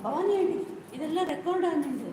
ಭವಾನಿ ಹೇಳಿ ಇದೆಲ್ಲ ರೆಕಾರ್ಡ್ ಆಗಿದ್ದು.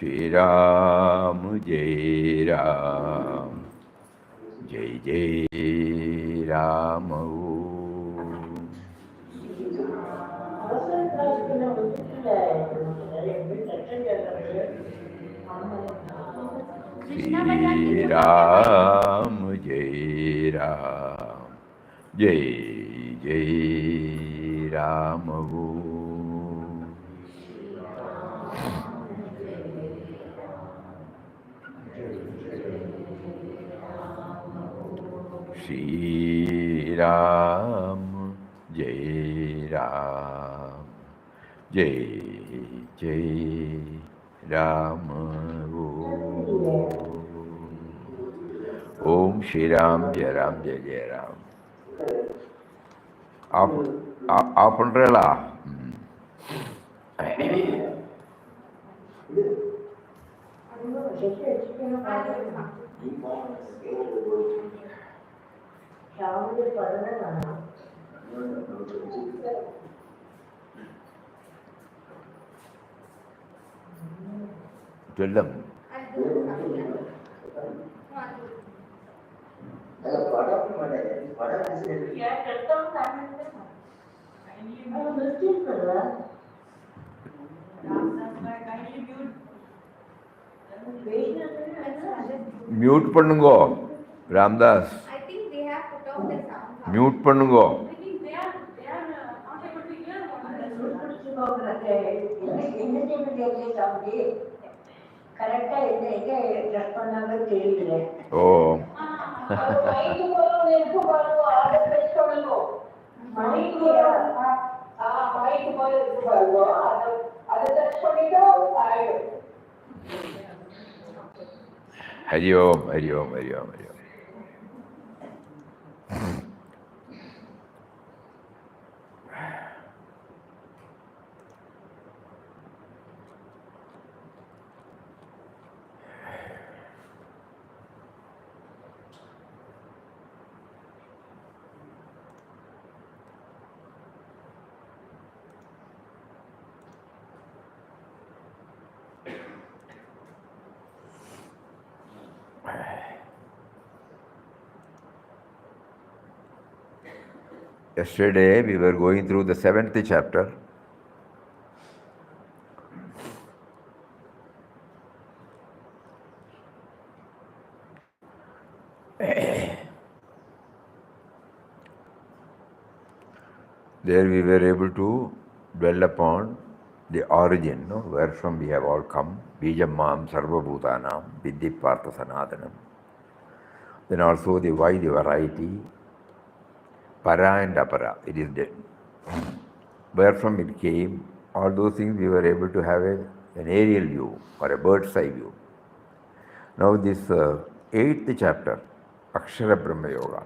Shri Ram, Jai Ram, Jai Jai Ram. Shri Ram, Jai Ram, Jai Jai Ram. Shri Ram, Jai Ram, Jai Jai Ram. Om Shri Ram, Jai Ram, Jai Jai Ram. Off பண்றேளா? சொல்லும். Mute பண்ணுங்கோ Ramdas. Mute பண்ணுங்கோ. ஓ ஹரி ஓம் ஹரி ஓம் ஹரி ஓம் ஹரி ஓம். Yesterday we were going through the 7th chapter. There we were able to dwell upon the origin, no, where from we have all come. Bijam Mam Sarvabhutanam Vidhi Partha Sanatanam. Then also the why the variety, para and apara, it is dead. Where from it came, all those things we were able to have an aerial view or a bird's eye view. Now this 8th chapter, Akshara Brahma Yoga.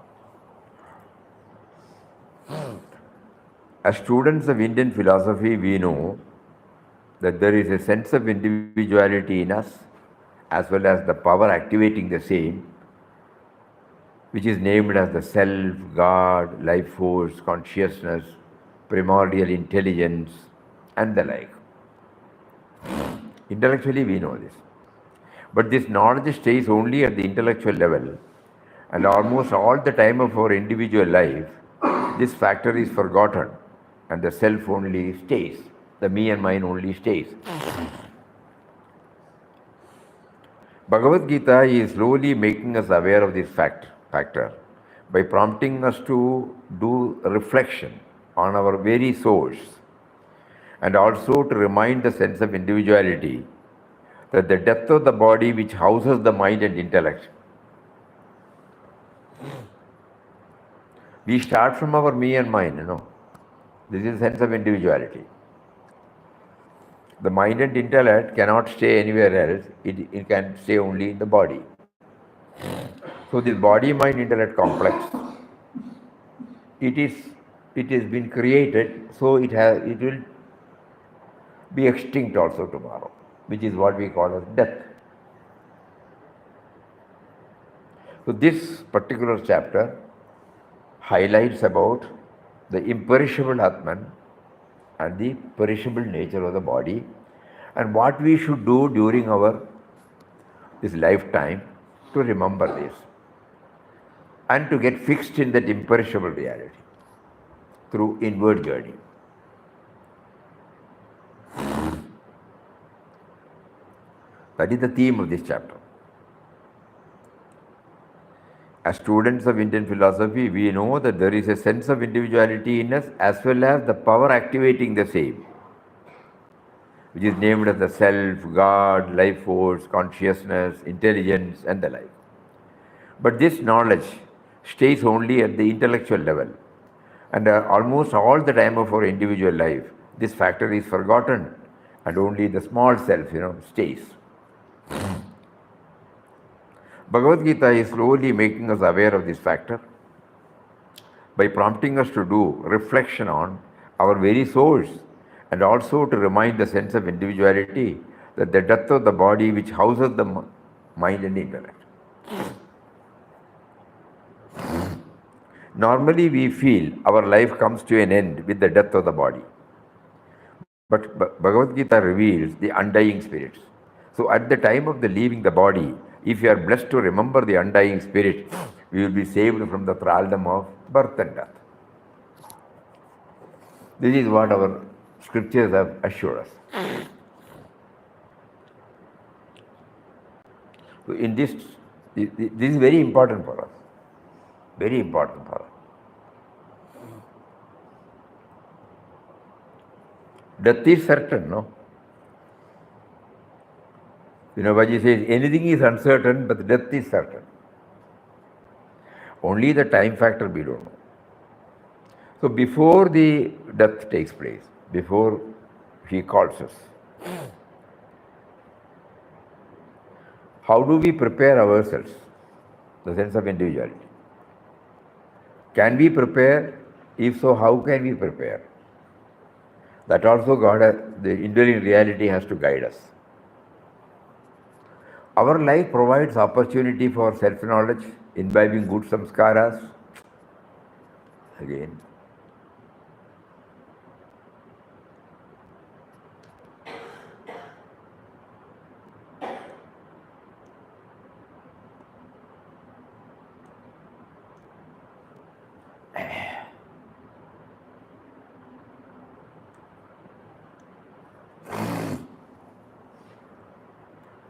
As students of Indian philosophy, we know that there is a sense of individuality in us as well as the power activating the same, which is named as the self, God, life force, consciousness, primordial intelligence, and the like. Intellectually, we know this. But this knowledge stays only at the intellectual level, and almost all the time of our individual life, this factor is forgotten, and the self only stays. The me and mine only stays. Bhagavad Gita is slowly making us aware of this factor by prompting us to do reflection on our very source and also to remind the sense of individuality that the depth of the body which houses the mind and intellect. We start from our me and mine, This is a sense of individuality. The mind and intellect cannot stay anywhere else. It can stay only in the body. So this body-mind intellect complex, it has been created, so it will be extinct also tomorrow, which is what we call as death. So this particular chapter highlights about the imperishable Atman and the perishable nature of the body, and what we should do during this lifetime to remember this and to get fixed in that imperishable reality through inward journey. That is the theme of this chapter. As students of Indian philosophy, we know that there is a sense of individuality in us as well as the power activating the same, which is named as the self, God, life force, consciousness, intelligence, and the like. But this knowledge stays only at the intellectual level, and almost all the time of our individual life, this factor is forgotten, and only the small self, stays. Bhagavad Gita is slowly making us aware of this factor by prompting us to do reflection on our very source and also to remind the sense of individuality that the depth of the body which houses the mind and intellect. Normally we feel our life comes to an end with the death of the body. But Bhagavad Gita reveals the undying spirits. So at the time of the leaving the body, if you are blessed to remember the undying spirit, we will be saved from the thraldom of birth and death. This is what our scriptures have assured us. So in this is very important for us. Very important for us. Death is certain, no? Babaji says anything is uncertain, but death is certain. Only the time factor we don't know. So before the death takes place, before he calls us, how do we prepare ourselves? The sense of individuality. Can we prepare? If so, how can we prepare? That also the indwelling reality has to guide us. Our life provides opportunity for self-knowledge, imbibing good samskaras. Again.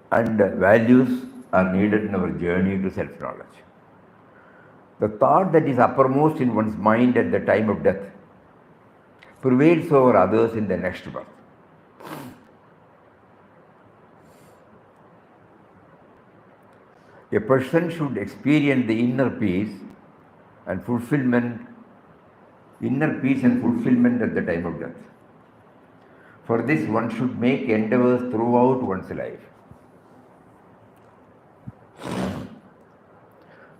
And values are needed in our journey to self-knowledge. The thought that is uppermost in one's mind at the time of death prevails over others in the next birth. A person should experience the inner peace and fulfillment at the time of death. For this, one should make endeavors throughout one's life.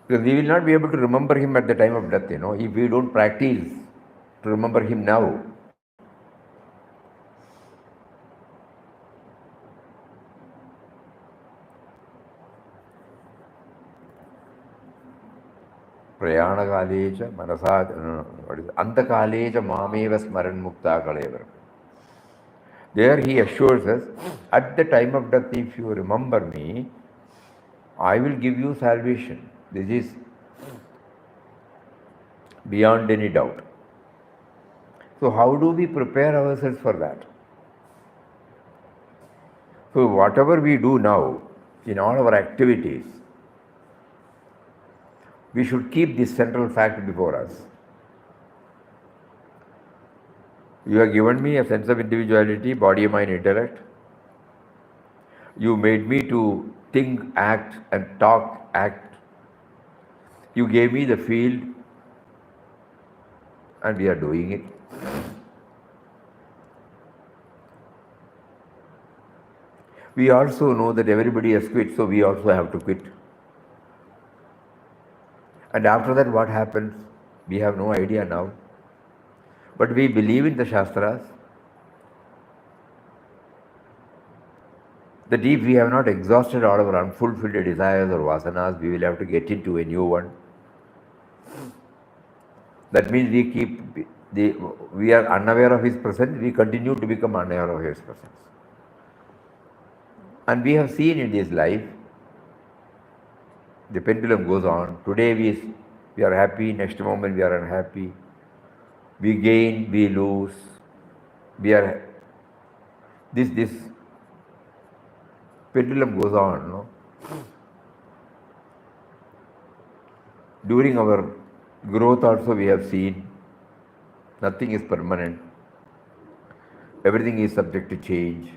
Because we will not be able to remember him at the time of death, if we don't practice to remember him now. Prayanakalecha manasa antakalecha mameva smaran mukta kalevar. There he assures us, at the time of death, if you remember me, I will give you salvation. This is beyond any doubt. So how do we prepare ourselves for that? So whatever we do now, in all our activities, we should keep this central fact before us. You have given me a sense of individuality, body, mind, intellect. You made me to think, act, and talk, act. You gave me the field, and we are doing it. We also know that everybody has quit, so we also have to quit. And after that, what happens? We have no idea now. But we believe in the Shastras that if we have not exhausted all our unfulfilled desires or vasanas, we will have to get into a new one. That means we are unaware of his presence, we continue to become unaware of his presence. And we have seen in this life, the pendulum goes on. Today we are happy, next moment we are unhappy. We gain, we lose. This pendulum goes on. No? During our growth also we have seen nothing is permanent. Everything is subject to change.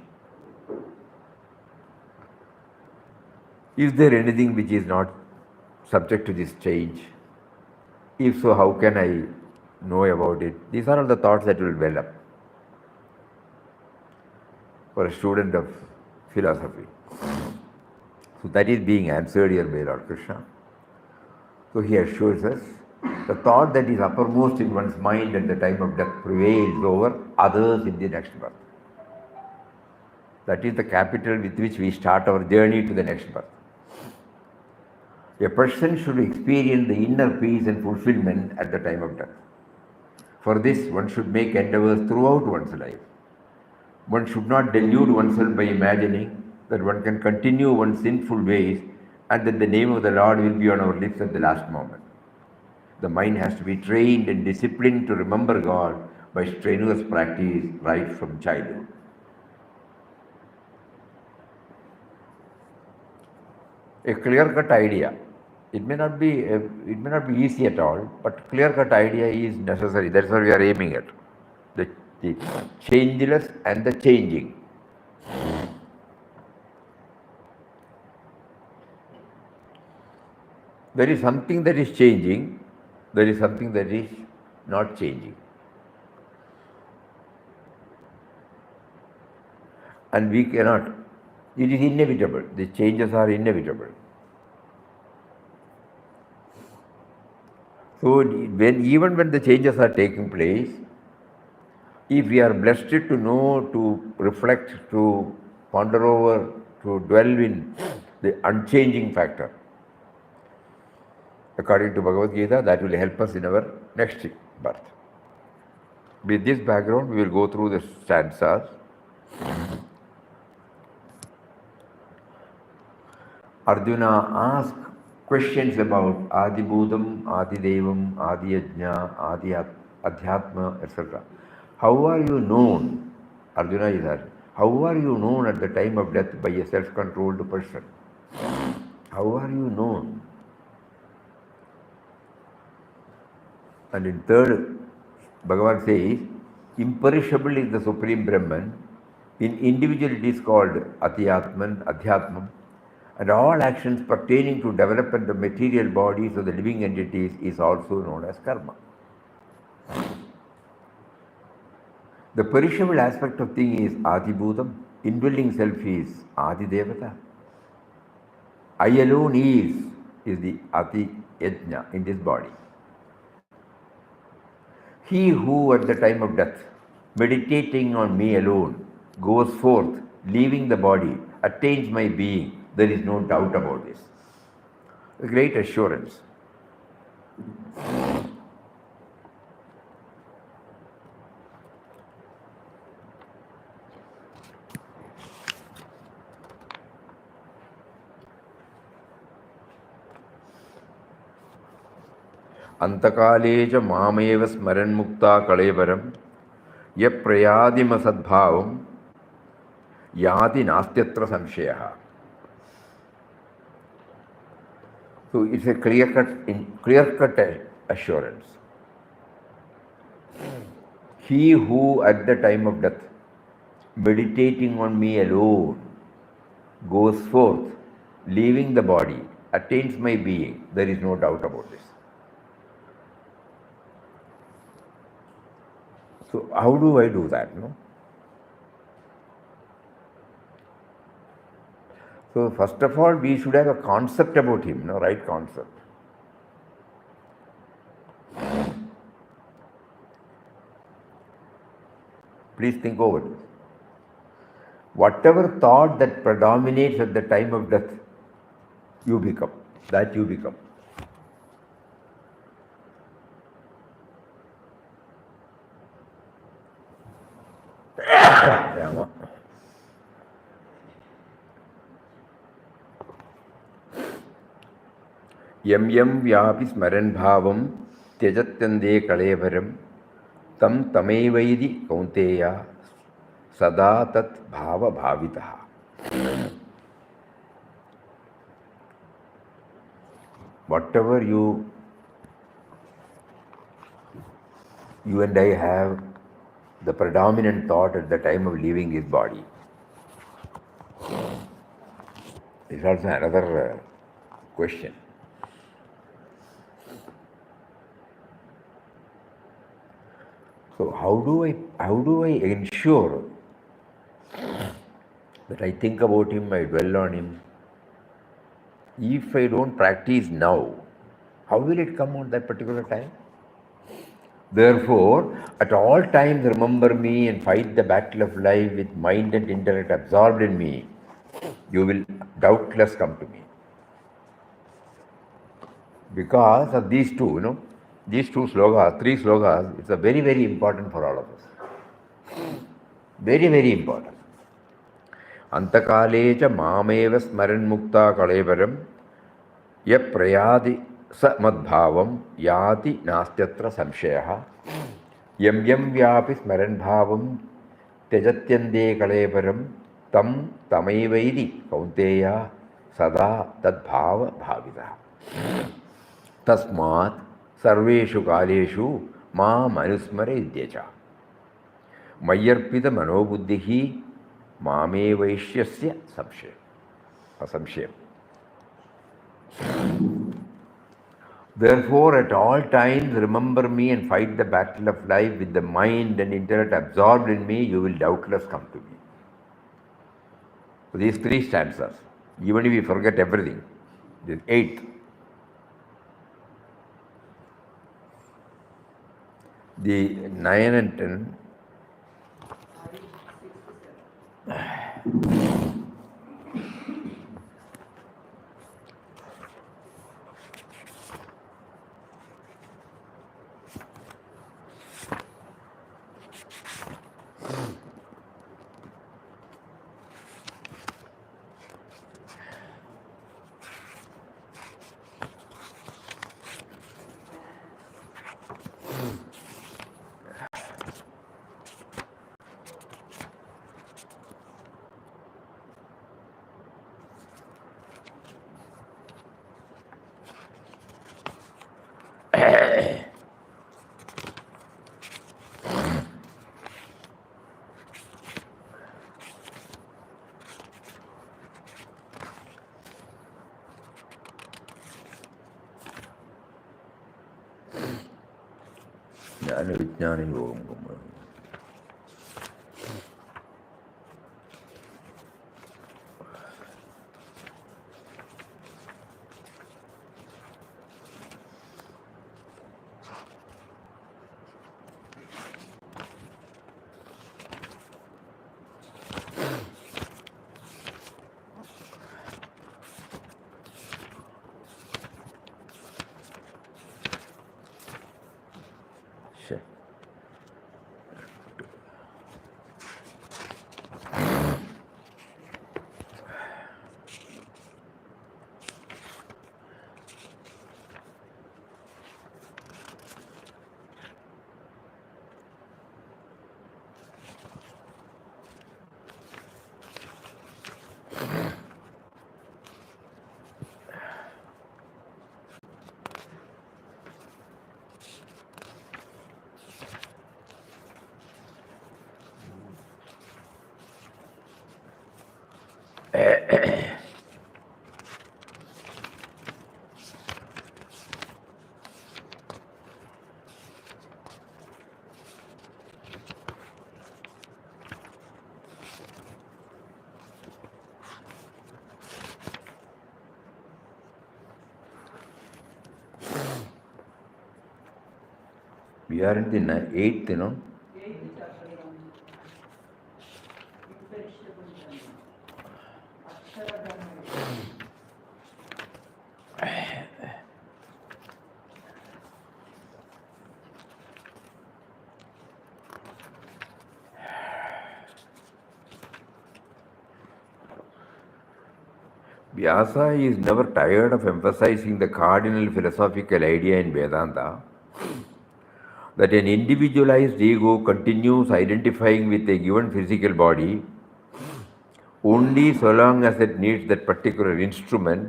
Is there anything which is not subject to this change? If so, how can I know about it? These are all the thoughts that will well up for a student of philosophy. So that is being answered here by Lord Krishna. So he assures us, the thought that is uppermost in one's mind at the time of death prevails over others in the next birth. That is the capital with which we start our journey to the next birth. A person should experience the inner peace and fulfillment at the time of death. For this, one should make endeavors throughout one's life. One should not delude oneself by imagining that one can continue one's sinful ways and that the name of the Lord will be on our lips at the last moment. The mind has to be trained and disciplined to remember God by strenuous practice right from childhood. A clear-cut idea. It may not be easy at all, but clear-cut idea is necessary. That's what we are aiming at. The changeless and the changing. There is something that is changing, there is something that is not changing. And we cannot, it is inevitable, the changes are inevitable. So even when the changes are taking place, if we are blessed to know, to reflect, to ponder over, to dwell in the unchanging factor, according to Bhagavad Gita, that will help us in our next birth. With this background, we will go through the stanzas. Arjuna asked questions about Adibhudam, Adidevam, Adiyajna, Adi Adhyatma, etc. How are you known? Arjuna is asked. How are you known at the time of death by a self-controlled person? How are you known? And in third, Bhagavan says, Imperishable is the Supreme Brahman. In individual it is called Adhyatman, and all actions pertaining to development of material bodies or the living entities is also known as karma. The perishable aspect of thing is Adibhudam, indwelling self is Adi Devata. I alone is the Ati Yajna in this body. He who at the time of death, meditating on me alone, goes forth, leaving the body, attains my being, there is no doubt about this. A great assurance. Antakaleja mameva smaran mukta kalevaram yaprayadima sadbhavam yati nastyatra samshayaha. So it's a clear-cut assurance. He who at the time of death, meditating on me alone, goes forth, leaving the body, attains my being, there is no doubt about this. So how do I do that? No? So first of all, we should have a concept about him, no, right concept. Please think over this. Whatever thought that predominates at the time of death, you become. That you become. Yam yam vyapi smaran bhavam tyajatyande kalevaram tam tamevaidi kaunteya sada tat bhava bhavitaha. Whatever you and I have the predominant thought at the time of leaving his body is also another question. So how do I ensure that I think about him, I dwell on him? If I don't practice now, how will it come on that particular time? Therefore, at all times remember me and fight the battle of life with mind and intellect absorbed in me. You will doubtless come to me. Because of these two, these two slokas, three slokas, it's a very, very important for all of us. Very, very important. Antakaleja mameva smaran mukta kalevaram yaprayadi sa madbhavam yati nastyatra samshayaha yam yam vyapi smaran bhavam tyajatyande kalevaram tam tamaivaidi kaunteya sada tadbhava bhavitaha. Tasmat sarveshu kaleshu ma manusmara idyacha mayarpita manobuddhihi mame vaishyasya asamshayam. Therefore, at all times remember me and fight the battle of life with the mind and intellect absorbed in me, you will doubtless come to me. So these three stanzas, even if you forget everything, this eighth, the 9 and 10, ജ്ഞാന വിജ്ഞാന യോഗം കുമ്പം. ശരി. We are in the eighth, Vyasa is never tired of emphasizing the cardinal philosophical idea in Vedanta that an individualized ego continues identifying with a given physical body only so long as it needs that particular instrument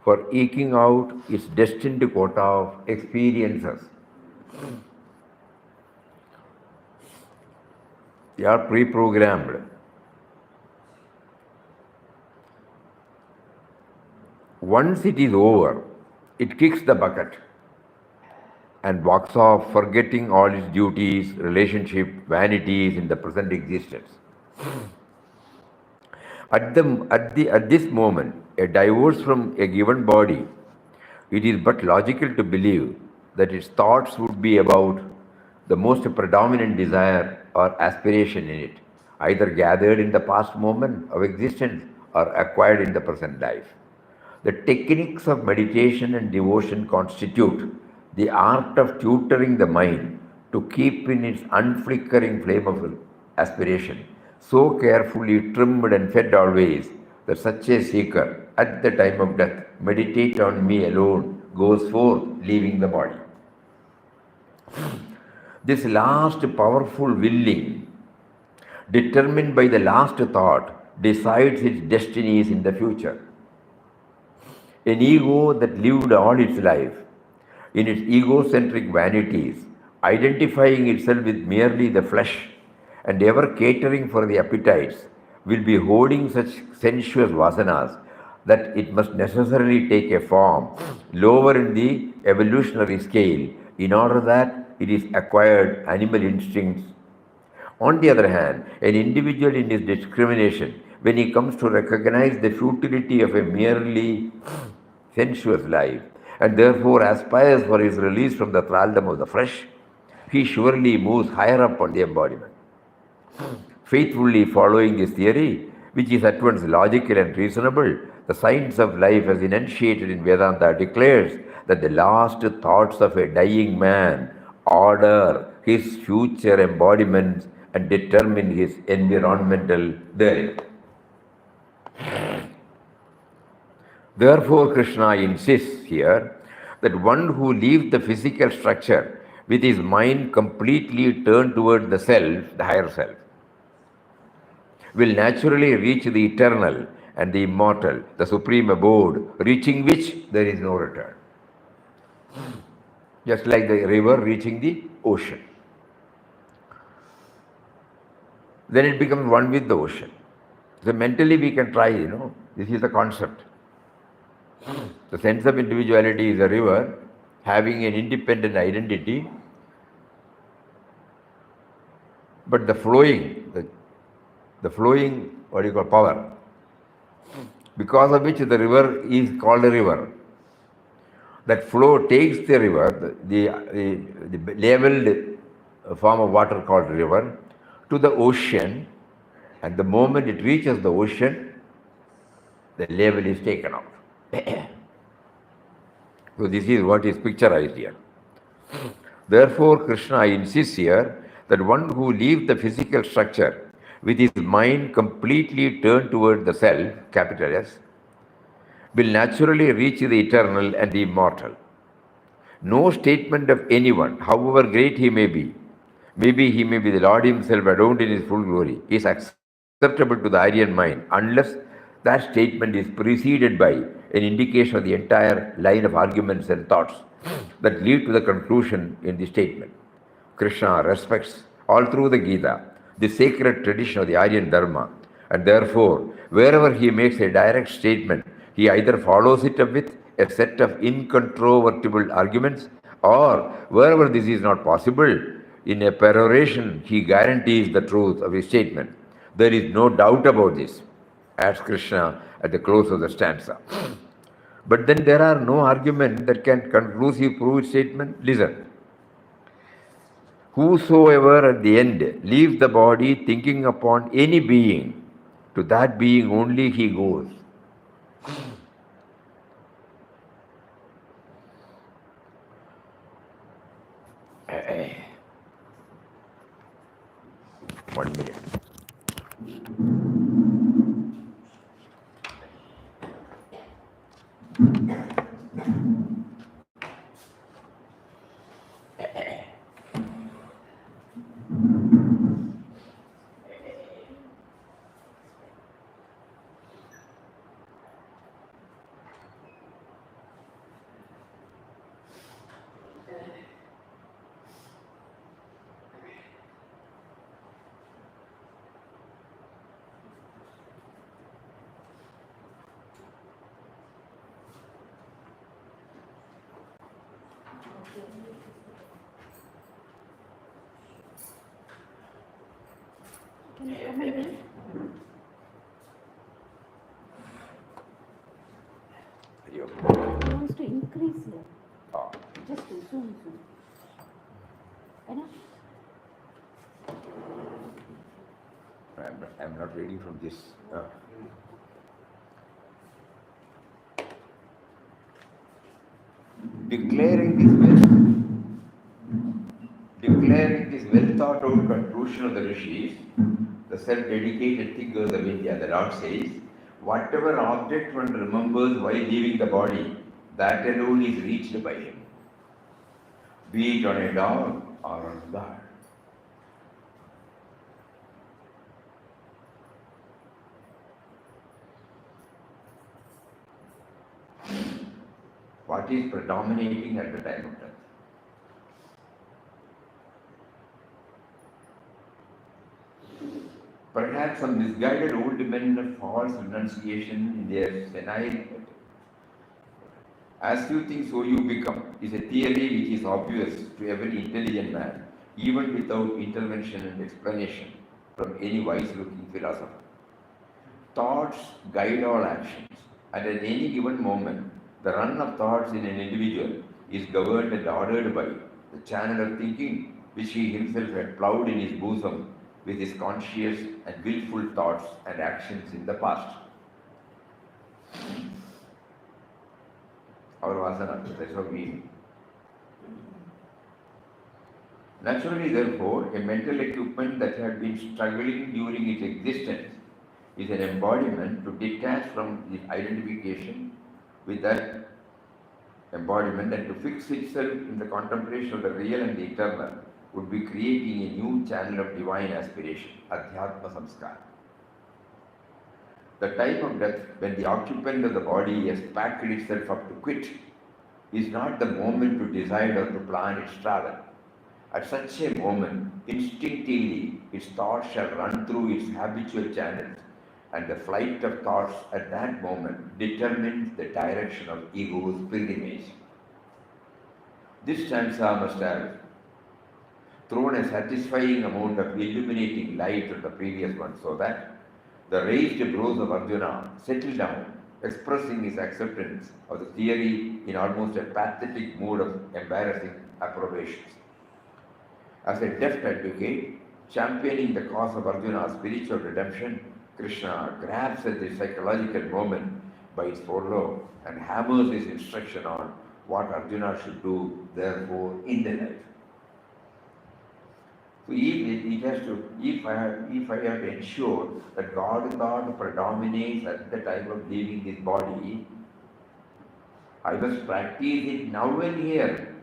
for eking out its destined quota of experiences. They are pre-programmed. Once it is over, it kicks the bucket and walks off, forgetting all its duties, relationship, vanities in the present existence. At this moment, a divorce from a given body, it is but logical to believe that its thoughts would be about the most predominant desire or aspiration in it, either gathered in the past moment of existence or acquired in the present life. The techniques of meditation and devotion constitute the art of tutoring the mind to keep in its unflickering flame of aspiration, so carefully trimmed and fed always that such a seeker at the time of death, meditate on me alone, goes forth, leaving the body. This last powerful willing, determined by the last thought, decides its destinies in the future. An ego that lived all its life in its egocentric vanities, identifying itself with merely the flesh and ever catering for the appetites, will be holding such sensuous vasanas that it must necessarily take a form lower in the evolutionary scale in order that it is acquired animal instincts. On the other hand, an individual in his discrimination, when he comes to recognize the futility of a merely sensuous life, and therefore aspires for his release from the thraldom of the flesh, he surely moves higher up on the embodiment. Faithfully following this theory, which is at once logical and reasonable, the science of life as enunciated in Vedanta declares that the last thoughts of a dying man order his future embodiments and determine his environmental therein. Therefore, Krishna insists here that one who leaves the physical structure with his mind completely turned toward the self, the higher self, will naturally reach the eternal and the immortal, the supreme abode, reaching which there is no return. Just like the river reaching the ocean. Then it becomes one with the ocean. So mentally we can try, this is the concept. The sense of individuality is a river having an independent identity But the flowing, what do you call, power, because of which the river is called a river. That flow takes the river, the leveled form of water called river, to the ocean, and the moment it reaches the ocean, the level is taken out. So this is what is picturized here. Therefore, Krishna insists here that one who leaves the physical structure with his mind completely turned toward the self, capital S, will naturally reach the eternal and the immortal. No statement of anyone, however great he may be, maybe he may be the Lord himself adorned in his full glory, is acceptable to the Aryan mind unless that statement is preceded by an indication of the entire line of arguments and thoughts that lead to the conclusion in the statement. Krishna respects all through the Gita the sacred tradition of the Aryan Dharma, and therefore, wherever he makes a direct statement, he either follows it up with a set of incontrovertible arguments, or wherever this is not possible, in a peroration, he guarantees the truth of his statement. There is no doubt about this, adds Krishna at the close of the stanza. But then there are no arguments that can conclusively prove his statement. Listen. Whosoever at the end leaves the body thinking upon any being, to that being only he goes. One minute. Can you come again? He wants to increase here. Just zoom. Enough? I'm not reading from this. Declaring this well thought out conclusion of the rishis, the self-dedicated thinkers of India, the Lord says, whatever object one remembers while leaving the body, that alone is reached by him, be it on a dog or on God. What is predominating at the time of death? Perhaps some misguided old men of false renunciation in their senile as you think, so you become is a theory which is obvious to every intelligent man, even without intervention and explanation from any wise-looking philosopher. Thoughts guide all actions, and at any given moment, the run of thoughts in an individual is governed and ordered by the channel of thinking which he himself had ploughed in his bosom with his conscious and willful thoughts and actions in the past. Our vasana, that's what we mean. Naturally, therefore, a mental equipment that had been struggling during its existence is an embodiment to detach from the identification with that embodiment and to fix itself in the contemplation of the real and the eternal would be creating a new channel of divine aspiration, Adhyatma Samskara. The time of death, when the occupant of the body has packed itself up to quit, is not the moment to decide or to plan its travel. At such a moment, instinctively, its thoughts shall run through its habitual channels, and the flight of thoughts at that moment determines the direction of ego's pilgrimage. This stanza must have thrown a satisfying amount of illuminating light on the previous one, so that the raised brows of Arjuna settled down, expressing his acceptance of the theory in almost a pathetic mood of embarrassing approbation. As a deft advocate, championing the cause of Arjuna's spiritual redemption, Krishna grabs at the psychological moment by its forelock and hammers his instruction on what Arjuna should do, therefore, in the life. So if I have to ensure that God predominates at the time of leaving this body, I must practice it now and here.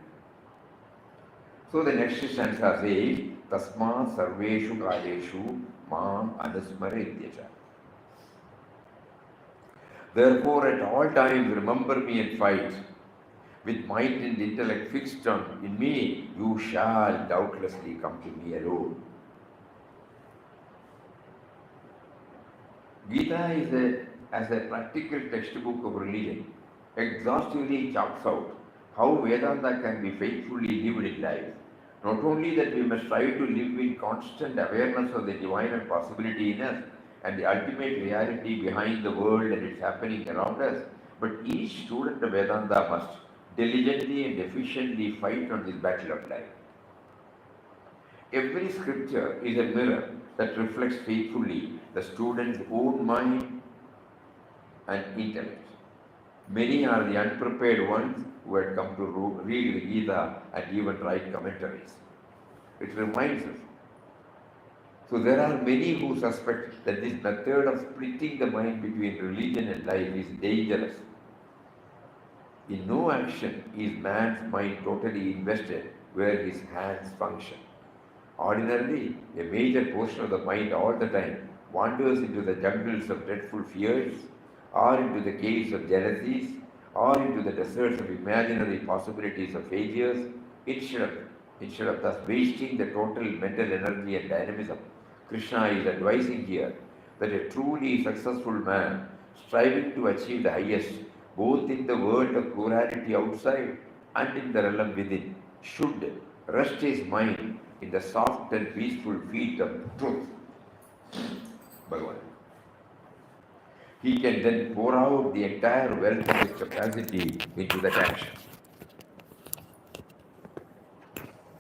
So the next stanza says, Tasma Sarveshu Kaleshu Mam Anusmaretyacha. Therefore, at all times, remember me and fight. With might and intellect fixed on in me, you shall doubtlessly come to me alone. Gita is as a practical textbook of religion, exhaustively chalks out how Vedanta can be faithfully lived in life. Not only that we must try to live in constant awareness of the divine possibility in us and the ultimate reality behind the world and its happening around us, but each student of Vedanta must diligently and efficiently fight on this battle of life. Every scripture is a mirror that reflects faithfully the student's own mind and intellect. Many are the unprepared ones who had come to read the Gita and even write commentaries. It reminds us. So there are many who suspect that this method of splitting the mind between religion and life is dangerous. In no action is man's mind totally invested where his hands function. Ordinarily, a major portion of the mind all the time wanders into the jungles of dreadful fears, or into the caves of jealousies, or into the deserts of imaginary possibilities of failures, instead of thus wasting the total mental energy and dynamism. Krishna is advising here that a truly successful man, striving to achieve the highest, both in the world of plurality outside and in the realm within, should rest his mind in the soft and peaceful feet of truth. Bhagavan. He can then pour out the entire wealth of his capacity into that action,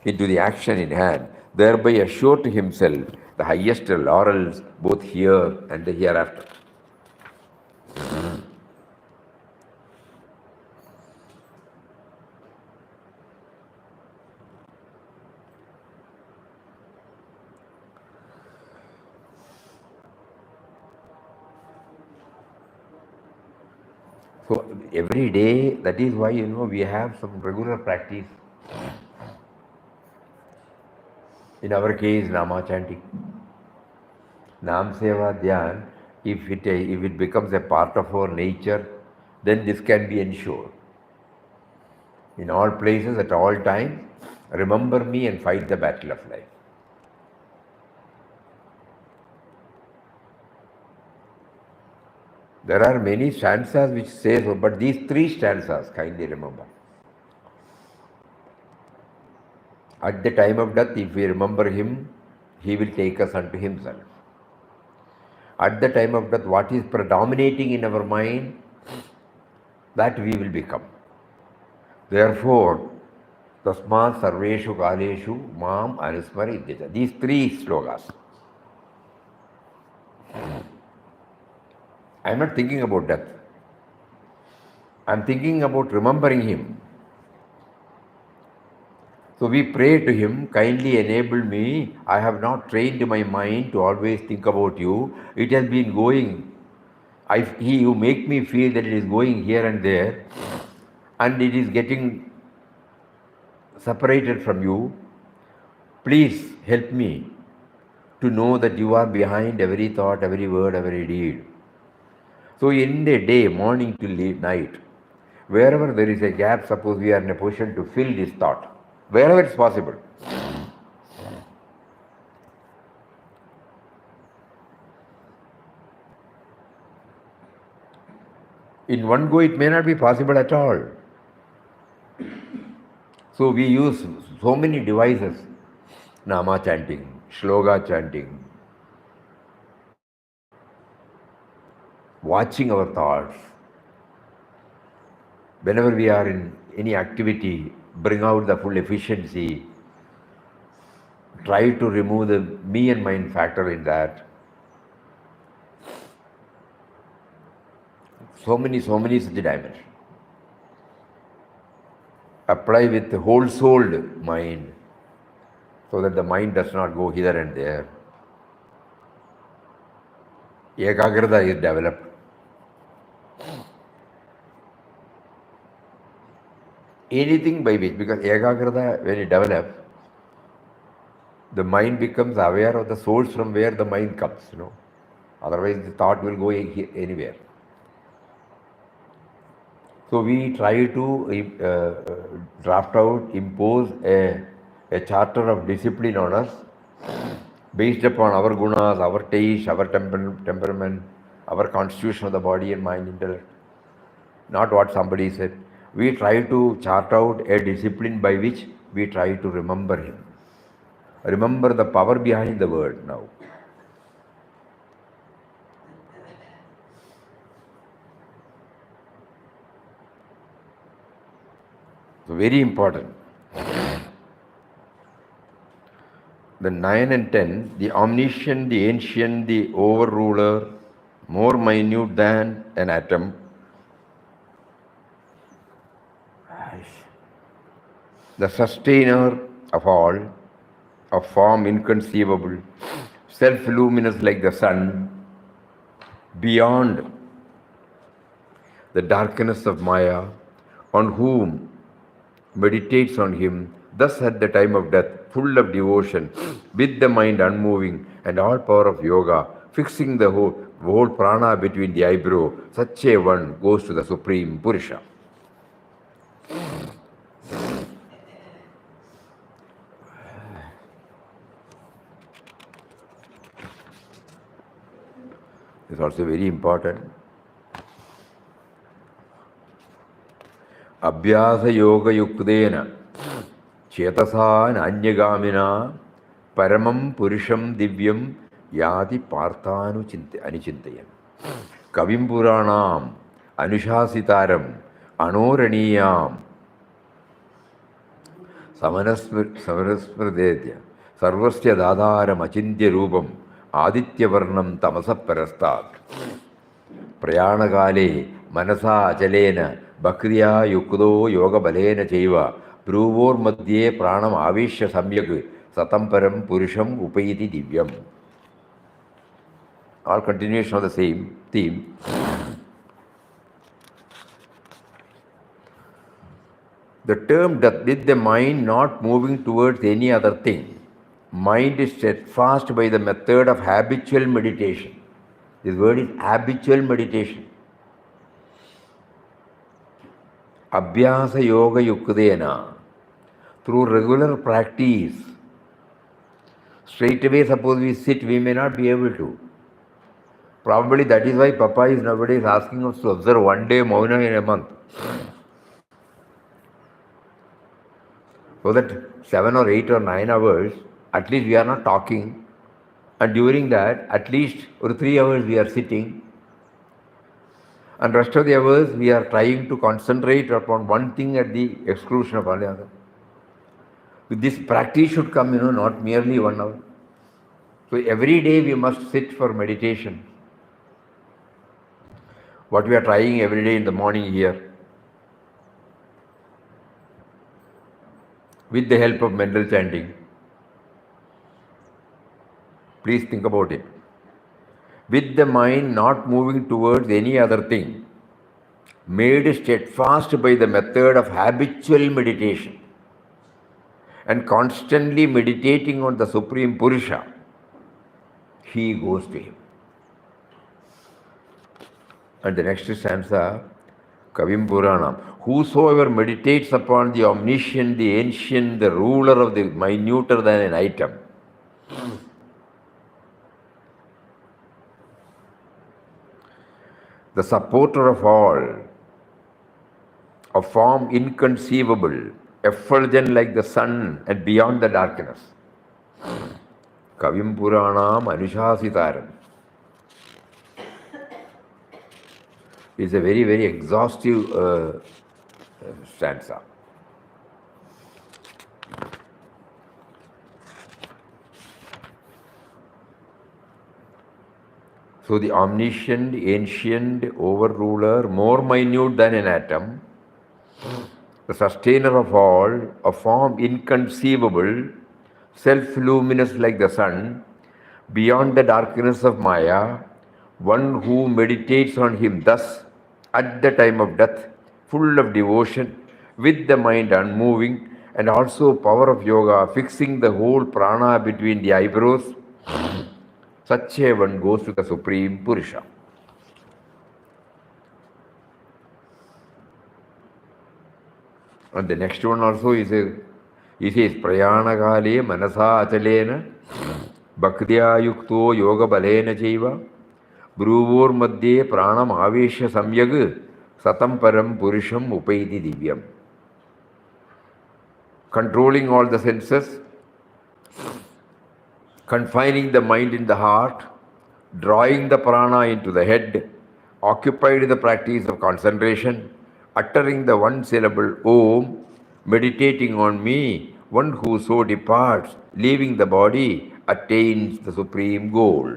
into the action in hand, thereby assure to himself the highest laurels both here and the hereafter. So every day, that is why we have some regular practice. In our case, Nama chanting. Nam Seva Dhyan, if it becomes a part of our nature, then this can be ensured. In all places, at all times, remember me and fight the battle of life. There are many stanzas which say so, but these three stanzas, kindly remember. At the time of death, if we remember him, he will take us unto himself. At the time of death, what is predominating in our mind, that we will become. Therefore, Tasma Sarveshu Kaleshu Mam Anusmarityacha. These three slogas. I am not thinking about death. I am thinking about remembering him. So we pray to him, kindly enable me. I have not trained my mind to always think about you. It has been going. You make me feel that it is going here and there, and it is getting separated from you. Please help me to know that you are behind every thought, every word, every deed. So in the day, morning till night, wherever there is a gap, suppose we are in a position to fill this thought, wherever it's possible. In one go, it may not be possible at all. So we use so many devices Nama chanting, Shloka chanting, watching our thoughts. Whenever we are in any activity, bring out the full efficiency. Try to remove the me and mine factor in that. So many such dimensions. Apply with the whole-souled mind so that the mind does not go here and there. Ekagrata is developed. Anything by which, because Ekagrata, when it develops, the mind becomes aware of the source from where the mind comes, Otherwise, the thought will go anywhere. So we try to draft out, impose a charter of discipline on us based upon our gunas, our taste, our temperament, our constitution of the body and mind, intellect. Not what somebody said. We try to chart out a discipline by which we try to remember him. Remember the power behind the word now. So very important. The 9 and 10, the omniscient, the ancient, the overruler, more minute than an atom, the sustainer of all, of form inconceivable, self-luminous like the sun, beyond the darkness of Maya, on whom meditates on him, thus at the time of death, full of devotion, with the mind unmoving and all power of yoga, fixing the whole prana between the eyebrow, such a one goes to the Supreme Purusha. It's also very important. Abhyasa yoga yuktena chetasa nanyagamina paramam purusham divyam yadi parthanu anichintayan kavim puranam anushasitaram anoraniyam samanasmridetya sarvasya dadharam achintya rupam aditya varnam tamasa parastat prayanakale manasa achalena Bhakriya yukdo yoga balena chaiva bruvor madhye pranam avishya samyak satamparam purusham upayiti divyam. All continuation of the same theme. The term death with the mind not moving towards any other thing. Mind is steadfast by the method of habitual meditation. This word is habitual meditation. Abhyasa yoga yukdena. Through regular practice, straight away suppose we sit, we may not be able to. Probably that is why Papa is nowadays asking us to observe one day Mauna in a month. So that 7 or 8 or 9 hours, at least we are not talking. And during that, at least for 3 hours we are sitting. And rest of the hours we are trying to concentrate upon one thing at the exclusion of all the other. With this practice should come, not merely 1 hour. So every day we must sit for meditation. What we are trying every day in the morning here. With the help of mental chanting. Please think about it. With the mind not moving towards any other thing, made steadfast by the method of habitual meditation and constantly meditating on the Supreme Purusha, he goes to him. And the next stanza, Kavim Puranam, whosoever meditates upon the omniscient, the ancient, the ruler of the minuter than an item, the supporter of all, of form inconceivable, effulgent like the sun and beyond the darkness. Kavim Puranam Anushasitaram. It's a very, very exhaustive stanza. So the omniscient, ancient overruler, more minute than an atom, the sustainer of all, a form inconceivable, self-luminous like the sun, beyond the darkness of Maya, one who meditates on him thus, at the time of death, full of devotion, with the mind unmoving, and also power of yoga, fixing the whole prana between the eyebrows, such a one goes to the Supreme Purusha. And the next one also is Prayanakale Manasa Achalena Bhaktya Yukto Yoga Balena Chaiva Bruvor Madhye Pranam Avesha Samyag Satam Param Purusham Upaiti Divyam. Controlling all the senses, confining the mind in the heart, drawing the prana into the head, occupied in the practice of concentration, uttering the one syllable Om, meditating on me, one who so departs, leaving the body, attains the supreme goal.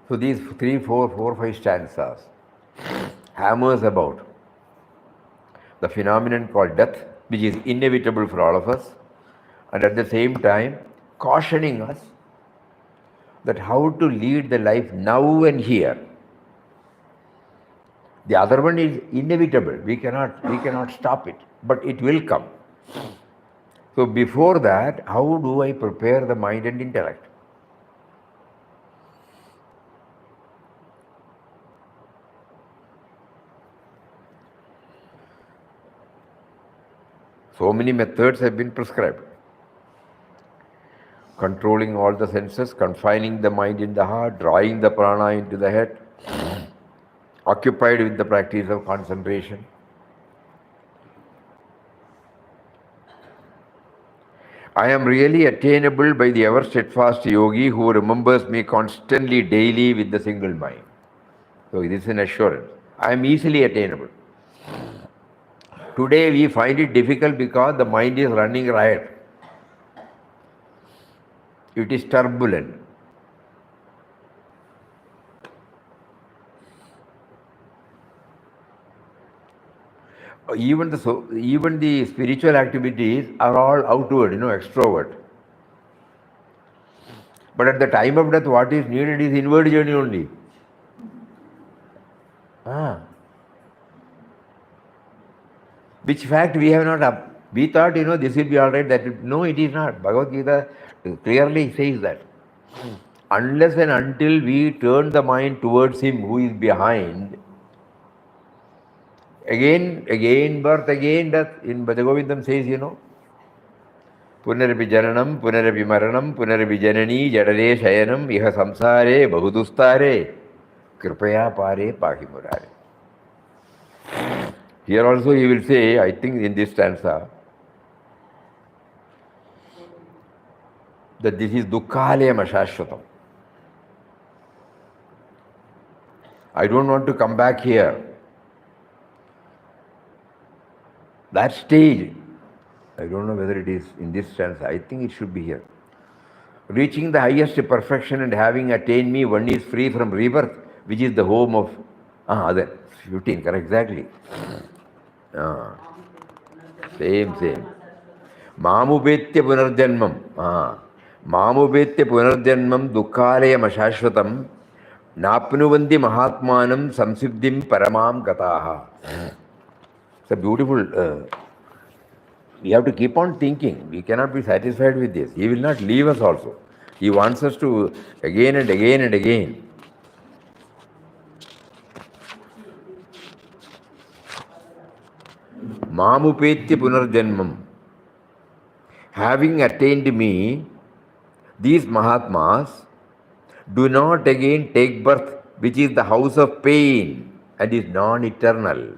So these 3, 4, 5 stanzas hammers about the phenomenon called death, which is inevitable for all of us, and at the same time cautioning us that how to lead the life now and here. The other one is inevitable. We cannot stop it, but it will come. So before that, how do I prepare the mind and intellect? So many methods have been prescribed. Controlling all the senses, confining the mind in the heart, drawing the prana into the head, occupied with the practice of concentration. I am really attainable by the ever steadfast yogi who remembers me constantly, daily with the single mind. So this is an assurance. I am easily attainable. Today we find it difficult because the mind is running riot. It is turbulent. Even the spiritual activities are all outward, extrovert. But at the time of death, what is needed is inward journey only. Which fact we have not up. We thought, this will be all right. No, it is not. Bhagavad Gita clearly says that. Unless and until we turn the mind towards him who is behind, again birth, again death. In Bhajagovindam says, Punarapi Jananam, Punarapi Maranam, Punarapi Janani, Jadare Shayanam, Iha Samsare, Bahudustare, Kripaya Pare Pahi Murare. Here also he will say, I think in this stanza, that this is Dukkhalayam Ashashvatam. I don't want to come back here. That stage, I don't know whether it is in this stanza, I think it should be here. Reaching the highest perfection and having attained me, one is free from rebirth, which is the home of, 15, correct, exactly. Same. Mamubetya punarjanmam. Mamubetya punarjanmam dukkhalayam ashashvatam napnuvanti mahatmanam samsiddhim paramam gataha. It's a beautiful, we have to keep on thinking. We cannot be satisfied with this. He will not leave us also. He wants us to again and again and again. Mamupetya punarjanmam. having attained me, these Mahatmas do not again take birth, which is the house of pain and is non-eternal.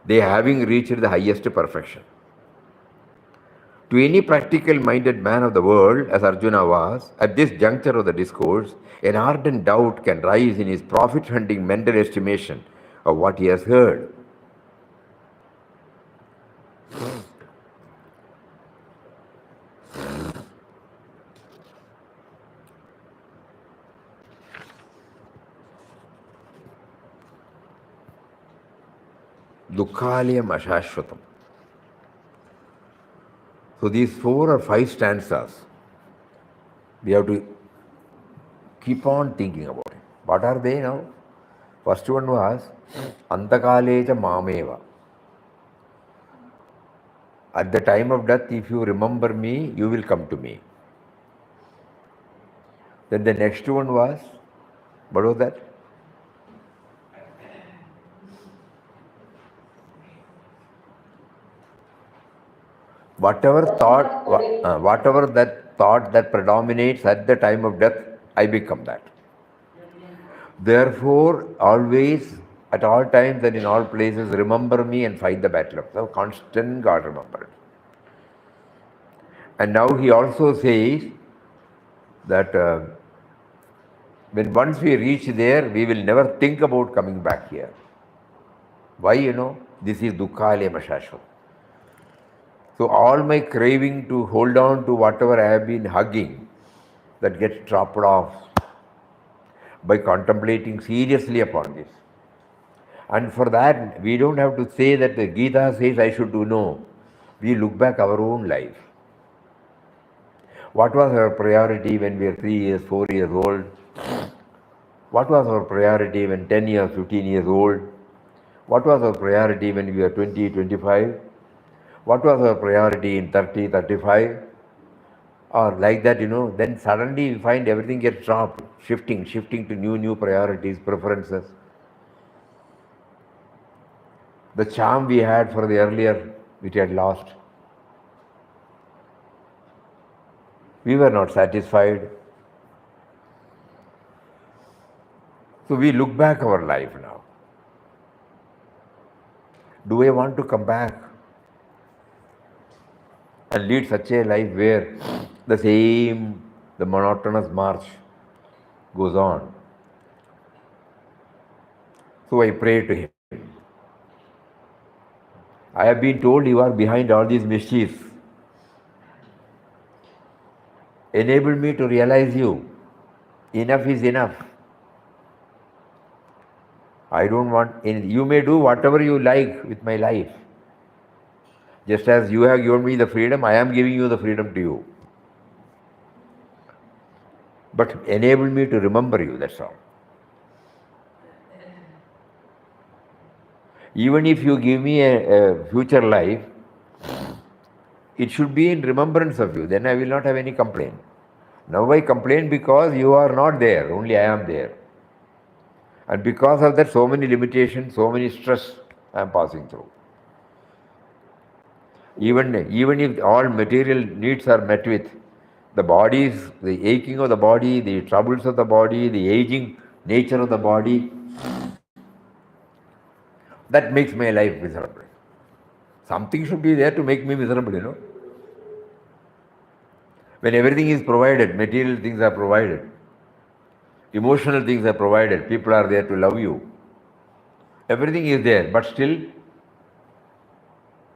They having reached the highest perfection. To any practical minded man of the world, as Arjuna was, at this juncture of the discourse, an ardent doubt can rise in his profit hunting mental estimation of what he has heard. Dukhalayam ashashvatam. So these 4 or 5 stanzas, we have to keep on thinking about it. What are they now? First one was Antakaleja Mameva. At the time of death, if you remember me, you will come to me. Then the next one was, what was that? Whatever that thought that predominates at the time of death, I become that. Therefore, always, at all times and in all places, remember me and fight the battle of the constant God remembered. And now he also says that when once we reach there, we will never think about coming back here. Why? This is Dukkhalaya Mashashvat. So all my craving to hold on to whatever I have been hugging, that gets dropped off by contemplating seriously upon this. And for that, we don't have to say that the Gita says I should do. No. We look back our own life. What was our priority when we were 3 years, 4 years old? What was our priority when 10 years, 15 years old? What was our priority when we were 20, 25? What was our priority in 30, 35? Or like that, then suddenly we find everything gets dropped, shifting to new priorities, preferences. The charm we had for the earlier, which had lost. We were not satisfied. So we look back our life now. Do I want to come back and lead such a life where the monotonous march goes on? So I pray to him. I have been told you are behind all these mischiefs. Enable me to realize you. Enough is enough. I don't want, you may do whatever you like with my life. Just as you have given me the freedom, I am giving you the freedom to you. But enable me to remember you, that's all. Even if you give me a future life, it should be in remembrance of you. Then I will not have any complaint. Now I complain because you are not there, only I am there. And because of that, so many limitations, so many stress I am passing through. Even if all material needs are met with, the bodies, the aching of the body, the troubles of the body, the aging nature of the body, that makes my life miserable. Something should be there to make me miserable, When everything is provided, material things are provided, emotional things are provided, people are there to love you. Everything is there, but still,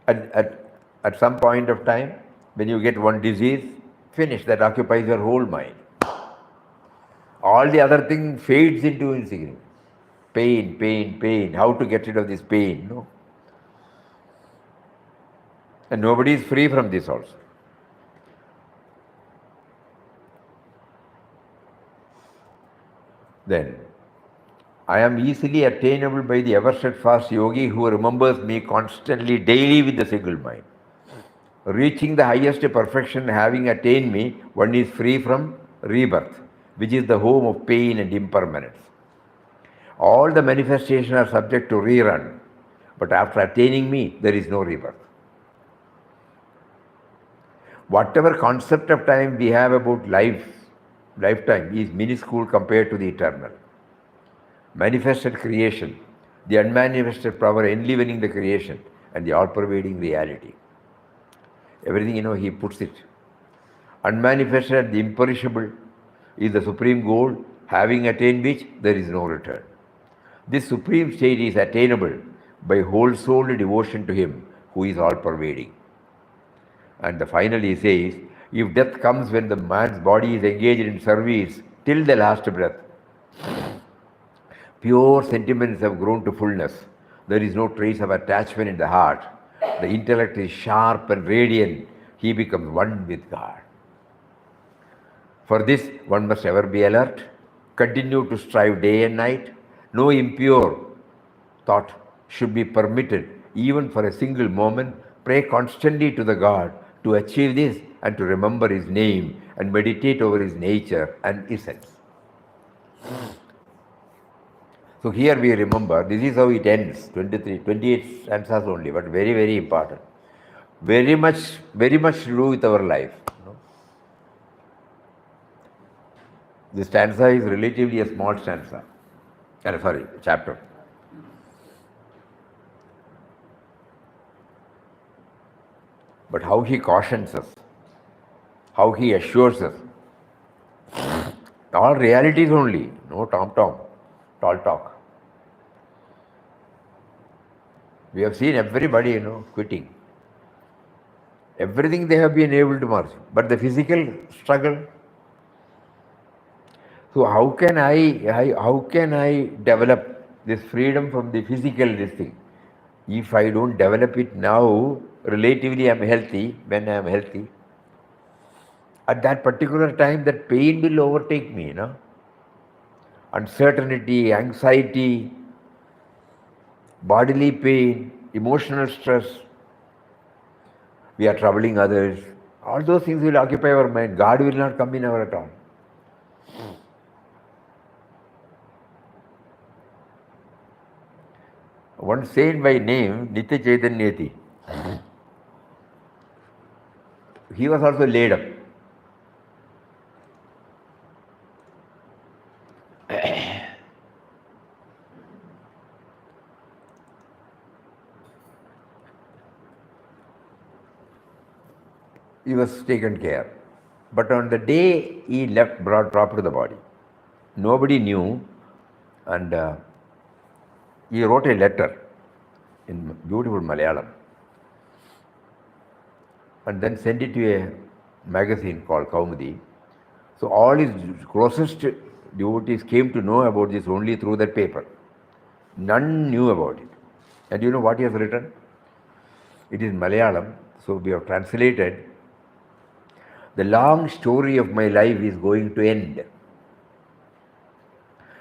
at some point of time, when you get one disease, finish, that occupies your whole mind. All the other thing fades into insignificance. Pain. How to get rid of this pain? No. And nobody is free from this also. Then, I am easily attainable by the ever steadfast yogi who remembers me constantly, daily with the single mind. Reaching the highest perfection, having attained me, one is free from rebirth, which is the home of pain and impermanence. All the manifestations are subject to rerun, but after attaining me, there is no rebirth. Whatever concept of time we have about lifetime is minuscule compared to the eternal. Manifested creation, the unmanifested power enlivening the creation, and the all-pervading reality. Everything, he puts it. Unmanifested and the imperishable is the supreme goal, having attained which there is no return. This supreme state is attainable by whole-souled devotion to Him who is all-pervading. And finally he says, if death comes when the man's body is engaged in service till the last breath, pure sentiments have grown to fullness. There is no trace of attachment in the heart. The intellect is sharp and radiant. He becomes one with God. For this, one must ever be alert, continue to strive day and night. No impure thought should be permitted, even for a single moment. Pray constantly to the God to achieve this and to remember His name and meditate over His nature and essence. So here we remember, this is how it ends, 28 stanzas only, but very, very important. Very much to do with our life. This stanza is relatively a small stanza. Chapter. But how he cautions us, how he assures us. All realities only, no tom-tom, tall talk. We have seen everybody, quitting. Everything they have been able to merge, but the physical struggle. So how can I develop this freedom from the physical thing? If I don't develop it now, relatively I am healthy, when I am healthy, at that particular time that pain will overtake me, Uncertainty, anxiety, bodily pain, emotional stress. We are troubling others. All those things will occupy our mind. God will not come in our at all. One saint by name, Nitya Chaitanyati, he was also laid up. He was taken care. But on the day he dropped the body, nobody knew, and he wrote a letter in beautiful Malayalam and then sent it to a magazine called Kaumudi. So all his closest devotees came to know about this only through that paper. None knew about it. And you know what he has written? It is Malayalam, so we have translated. The long story of my life is going to end.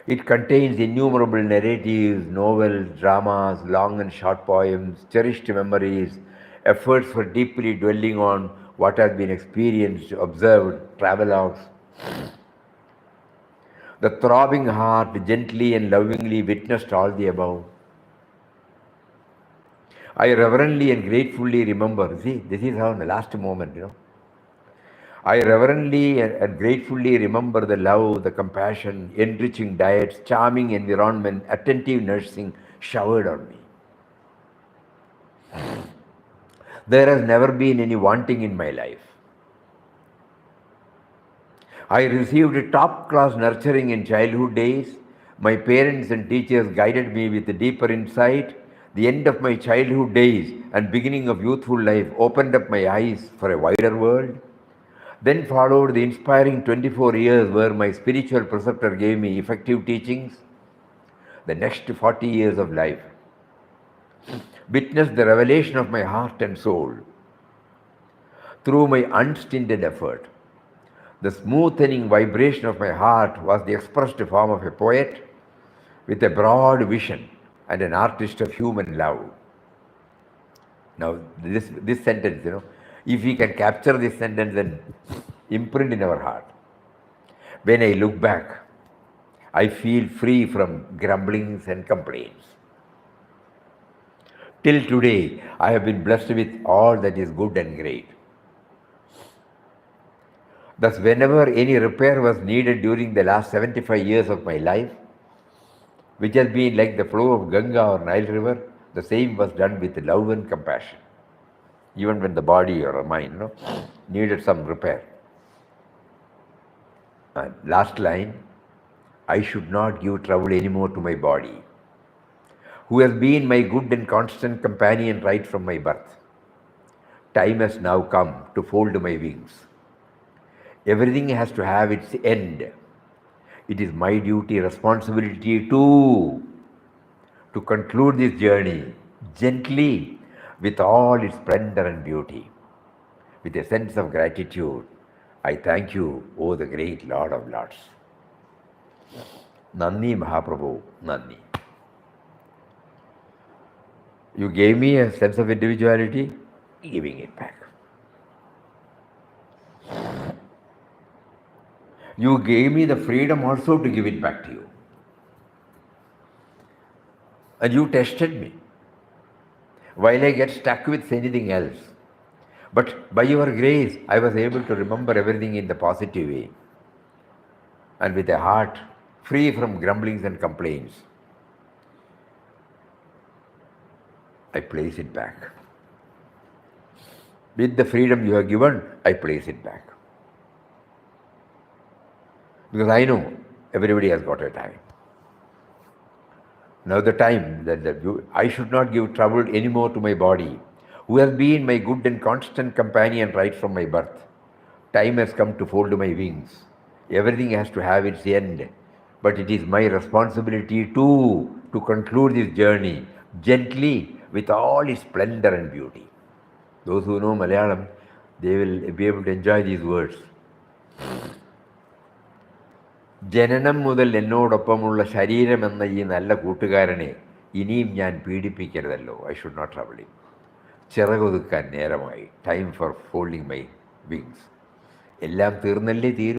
It contains innumerable narratives, novels, dramas, long and short poems, cherished memories, efforts for deeply dwelling on what has been experienced, observed, travelogues. The throbbing heart gently and lovingly witnessed all the above. I reverently and gratefully remember, see, this is how in the last moment, I reverently and gratefully remember the love, the compassion, enriching diets, charming environment, attentive nursing showered on me. There has never been any wanting in my life. I received top-class nurturing in childhood days. My parents and teachers guided me with a deeper insight. The end of my childhood days and beginning of youthful life opened up my eyes for a wider world. Then followed the inspiring 24 years where my spiritual preceptor gave me effective teachings. The next 40 years of life witnessed the revelation of my heart and soul through my unstinted effort. The smoothening vibration of my heart was the expressed form of a poet with a broad vision and an artist of human love. Now, this sentence, if we can capture this sentence and imprint in our heart, when I look back, I feel free from grumblings and complaints. Till today, I have been blessed with all that is good and great. Thus, whenever any repair was needed during the last 75 years of my life, which has been like the flow of Ganga or Nile River, the same was done with love and compassion. Even when the body or mind needed some repair. And last line, I should not give trouble anymore to my body, who has been my good and constant companion right from my birth. Time has now come to fold my wings. Everything has to have its end. It is my duty, responsibility to conclude this journey gently with all its splendor and beauty. With a sense of gratitude, I thank you, O the great Lord of Lords. Nandi Mahaprabhu, Nandi. You gave me a sense of individuality, giving it back. You gave me the freedom also to give it back to you. And you tested me while I get stuck with anything else. But by your grace, I was able to remember everything in the positive way. And with a heart free from grumblings and complaints, I place it back. With the freedom you have given, I place it back. Because I know everybody has got a time. Now the time that I should not give trouble anymore to my body, who has been my good and constant companion right from my birth. Time has come to fold my wings. Everything has to have its end. But it is my responsibility to conclude this journey gently with all its splendor and beauty. Those who know Malayalam, they will be able to enjoy these words. ജനനം മുതൽ എന്നോടൊപ്പമുള്ള ശരീരമെന്ന ഈ നല്ല കൂട്ടുകാരനെ ഇനിയും ഞാൻ പീഡിപ്പിക്കരുതല്ലോ. I should not trouble him. ചിറകൊതുക്കാൻ നേരമായി. Time for folding my wings. എല്ലാം തീർന്നല്ലേ തീരും.